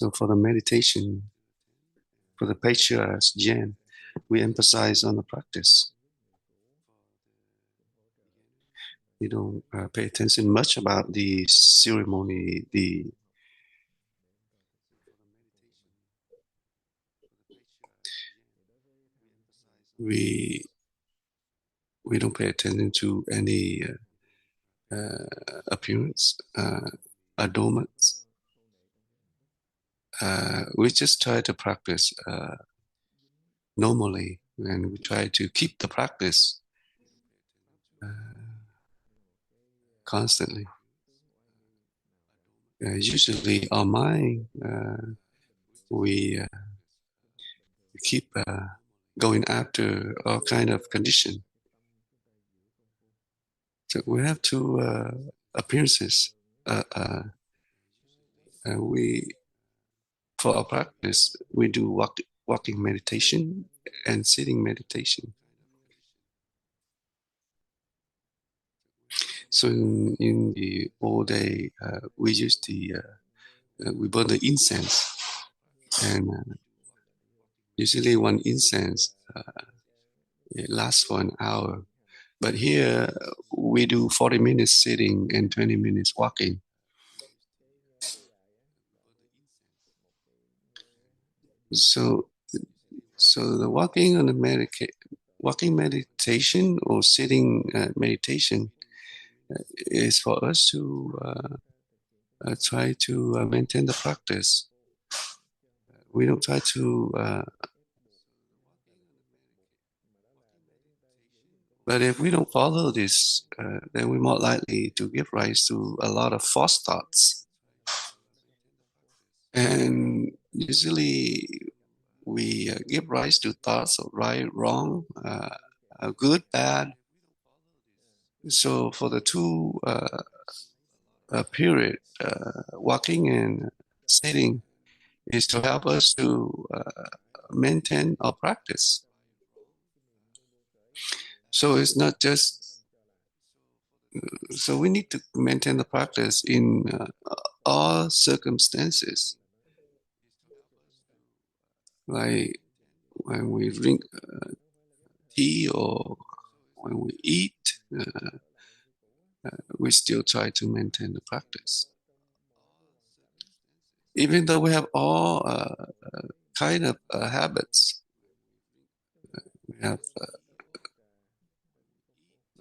So for the meditation, for the patriarchs, Jen, we emphasize on the practice. We don't pay attention much about the ceremony, we don't pay attention to any appearance, adornments. We just try to practice normally, and we try to keep the practice constantly. Usually our mind, we keep going after all kind of condition. So we have two appearances. For our practice, we do walking meditation and sitting meditation. So in the old day, we use we burn the incense, and usually one incense it lasts for an hour. But here we do 40 minutes sitting and 20 minutes walking. So the walking on the walking meditation or sitting meditation is for us to try to maintain the practice. We don't try to. But if we don't follow this, then we're more likely to give rise to a lot of false thoughts. And usually we give rise to thoughts of right, wrong, good, bad. So for the two period, walking and sitting, is to help us to maintain our practice. So it's not just, so we need to maintain the practice in all circumstances. Like when we drink tea or when we eat, we still try to maintain the practice. Even though we have all kind of habits,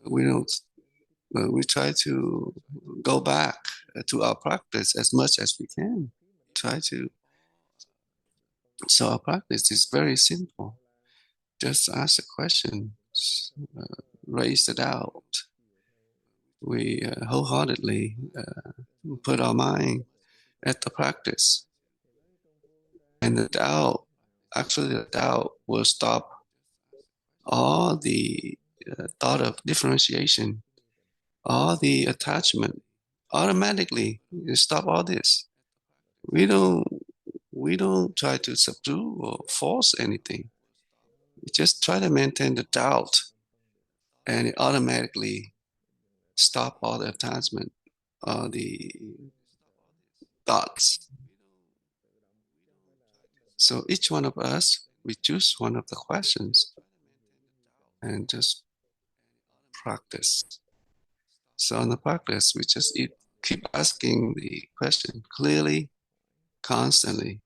we try to go back to our practice as much as we can. So our practice is very simple. Just ask a question, raise the doubt. We wholeheartedly put our mind at the practice. And the doubt will stop all the thought of differentiation, all the attachment. Automatically, you stop all this. We don't try to subdue or force anything. We just try to maintain the doubt, and it automatically stop all the attachment, all the thoughts. So each one of us, we choose one of the questions and just practice. So on the practice, we just keep asking the question clearly, constantly.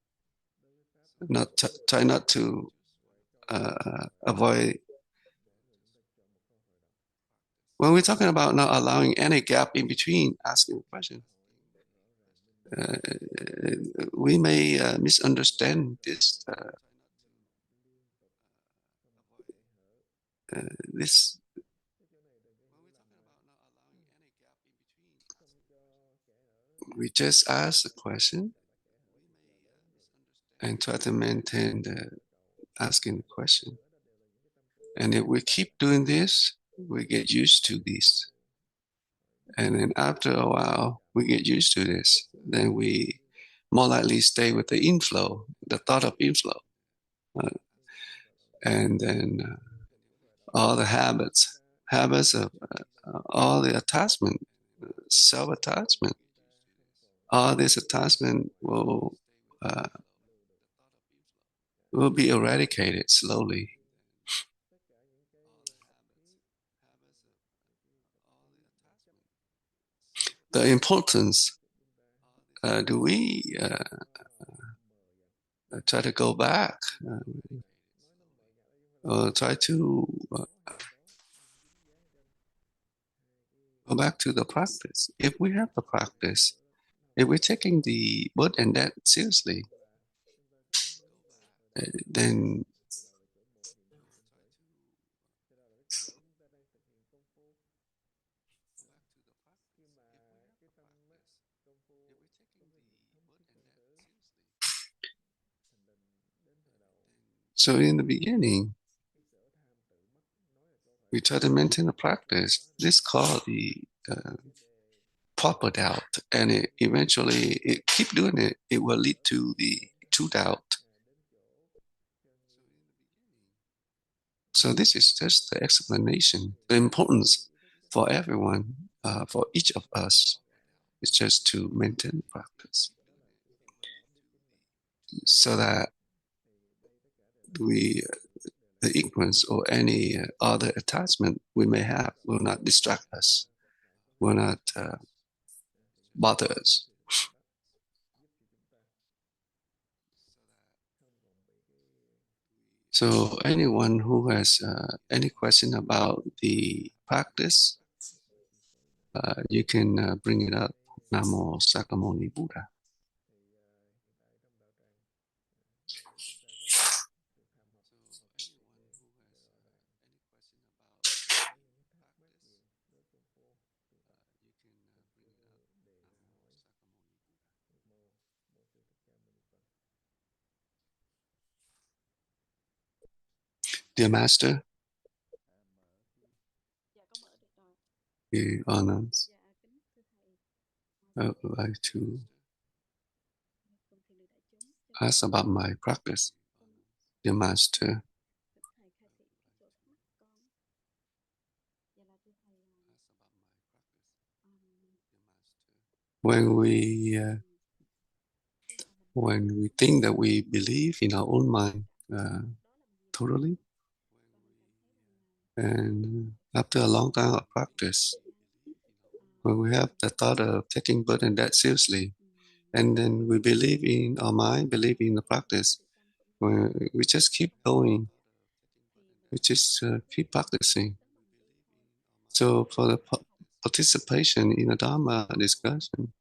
Try not to avoid. When we're talking about not allowing any gap in between asking a question, we may misunderstand this. We just ask the question and try to maintain asking the question. And if we keep doing this, we get used to this. And then after a while, we get used to this. Then we more likely stay with the inflow, the thought of inflow. And then all the habits of all the attachment, self-attachment, all this attachment will will be eradicated slowly. The importance, do we try to go back or try to go back to the practice? If we have the practice, if we're taking the birth and death seriously, then so in the beginning, we try to maintain a practice. This is called the proper doubt, and eventually, keep doing it. It will lead to the true doubt. So this is just the explanation. The importance for everyone, for each of us, is just to maintain practice, so that the ignorance or any other attachment we may have will not distract us, will not bother us. So anyone who has any question about the practice, you can bring it up. Namo Sakamoni Buddha. Dear Master, the honors, I would like to ask about my practice. Dear Master, when we think that we believe in our own mind totally, and after a long time of practice, when we have the thought of taking birth and death seriously, and then we believe in our mind, believe in the practice, we just keep going, we just keep practicing. So for the participation in the Dharma discussion,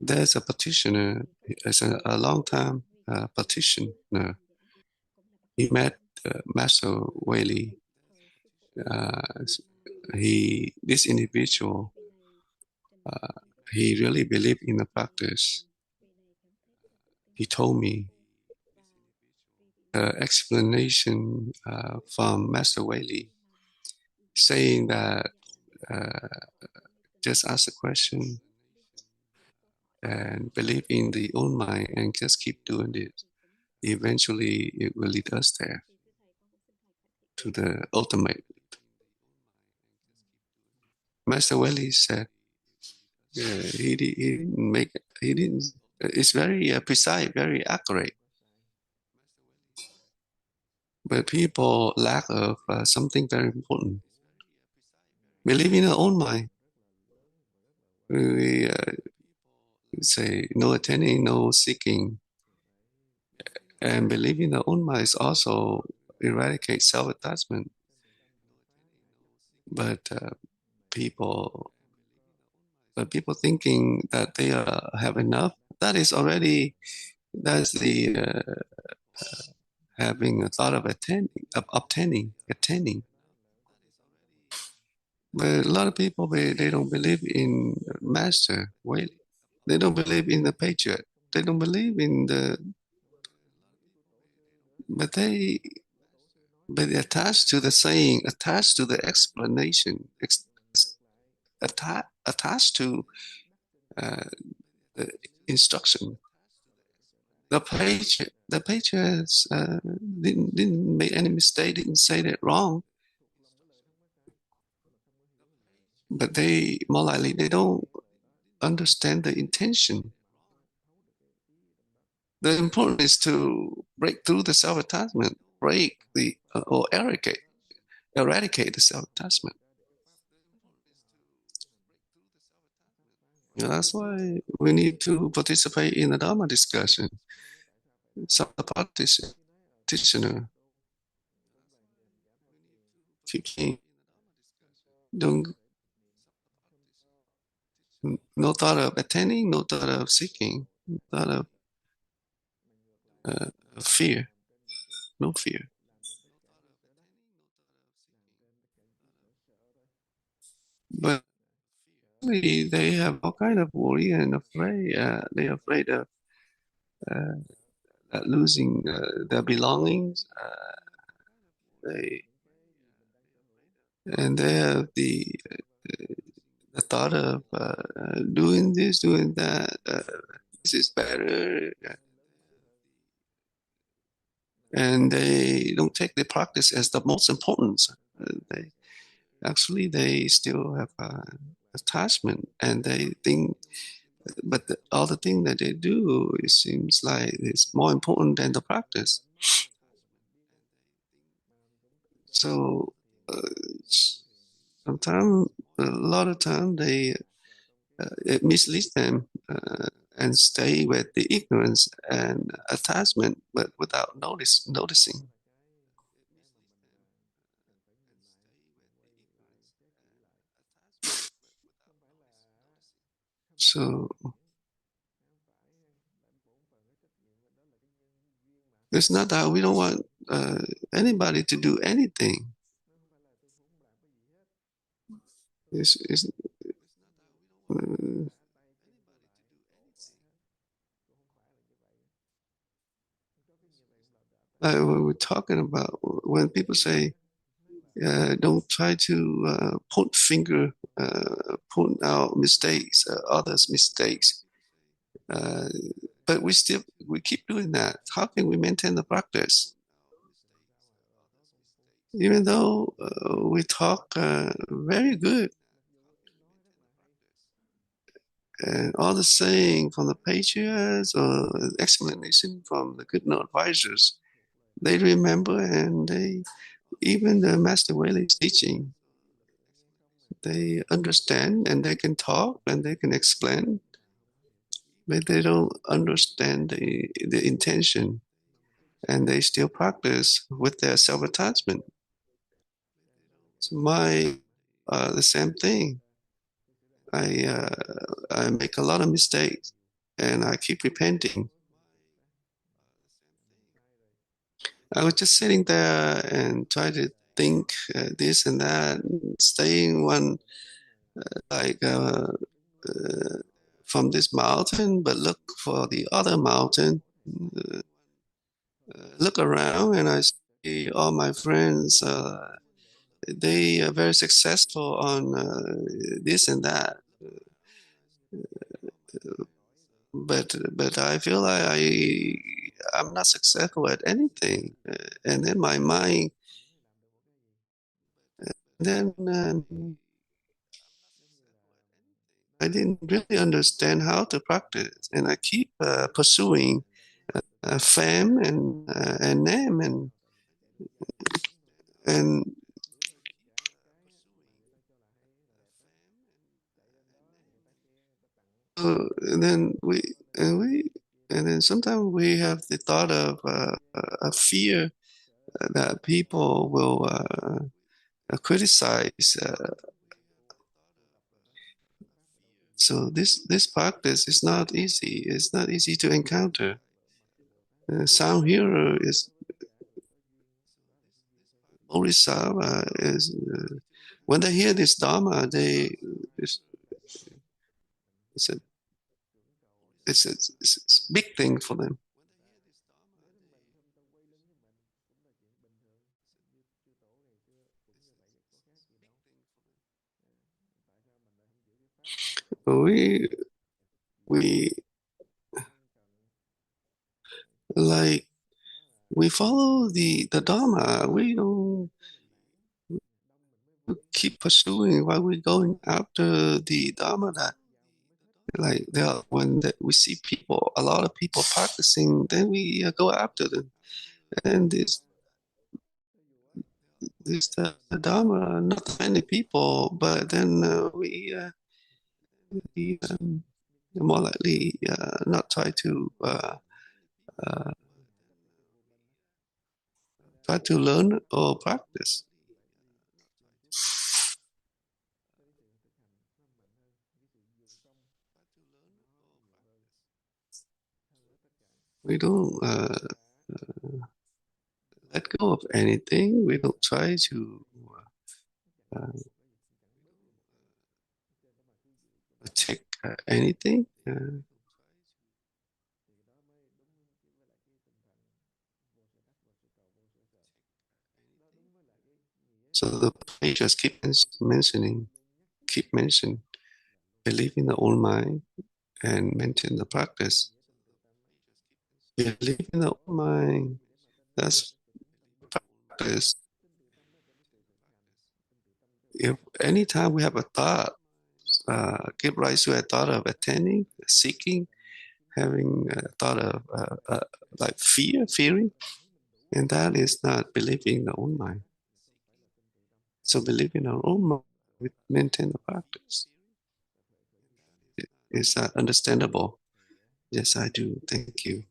there's a petitioner, as a long-time petitioner. He met Master Whaley. This individual, he really believed in the practice. He told me explanation from Master Whaley, saying that just ask the question and believe in the own mind and just keep doing it. Eventually, it will lead us there to the ultimate. Master Whaley said he didn't make it. He didn't. It's very precise, very accurate. But people lack of something very important. Believe in our own mind. We say no attending, no seeking, and believe in our own mind is also eradicate self-attachment. But people thinking that they have enough. That's the having a thought of obtaining. But a lot of people, they don't believe in Master Whaley. They don't believe in the Patriot. They don't believe in but they attach to the saying, attach to the explanation, attach to the instruction. The Patriots didn't make any mistake, didn't say that wrong. but they more likely they don't understand the intention. The important is to break through the self-attachment, break the or eradicate the self-attachment. That's why we need to participate in the Dharma discussion. Some practitioner keeping don't no thought of attending, no thought of seeking, no thought of fear, no fear. But they have all kind of worry and afraid. They're afraid of losing their belongings. They have the thought of doing this, doing that. This is better, and they don't take the practice as the most important. They still have attachment, and they think. But all the things that they do, it seems like it's more important than the practice. So sometimes, a lot of time, it misleads them and stay with the ignorance and attachment, but without noticing. So it's not that we don't want anybody to do anything. It's like when we're talking about when people say, don't try to point out mistakes, others' mistakes. But we keep doing that. How can we maintain the practice? Even though we talk very good, and all the saying from the patriarchs or explanation from the good advisors, they remember, and even the Master Whaley's teaching, they understand and they can talk and they can explain, but they don't understand the intention, and they still practice with their self-attachment. So the same thing. I make a lot of mistakes, and I keep repenting. I was just sitting there and try to think this and that, staying one like from this mountain, but look for the other mountain. Look around, and I see all my friends. They are very successful on this and that, but I feel like I'm not successful at anything. And then my mind, then I didn't really understand how to practice, and I keep pursuing fame and name and and then and then sometimes we have the thought of a fear that people will criticize. So this practice is not easy. It's not easy to encounter. Sound hearer is Bodhisattva is when they hear this Dharma, it's a it's a big thing for them. We like we follow the Dharma. We don't keep pursuing, why we're going after the Dharma that like when we see people, a lot of people practicing, then we go after them. And this the Dharma, not many people, but then we more likely not try to learn or practice. We don't let go of anything. We don't try to take anything. So the page just keep mentioning, believe in the own mind and maintain the practice. Believe in the own mind. That's practice. If anytime we have a thought, give rise to a thought of attending, seeking, having a thought of like fearing, and that is not believing in the own mind. So believe in our own mind, we maintain the practice. Is that understandable? Yes, I do. Thank you.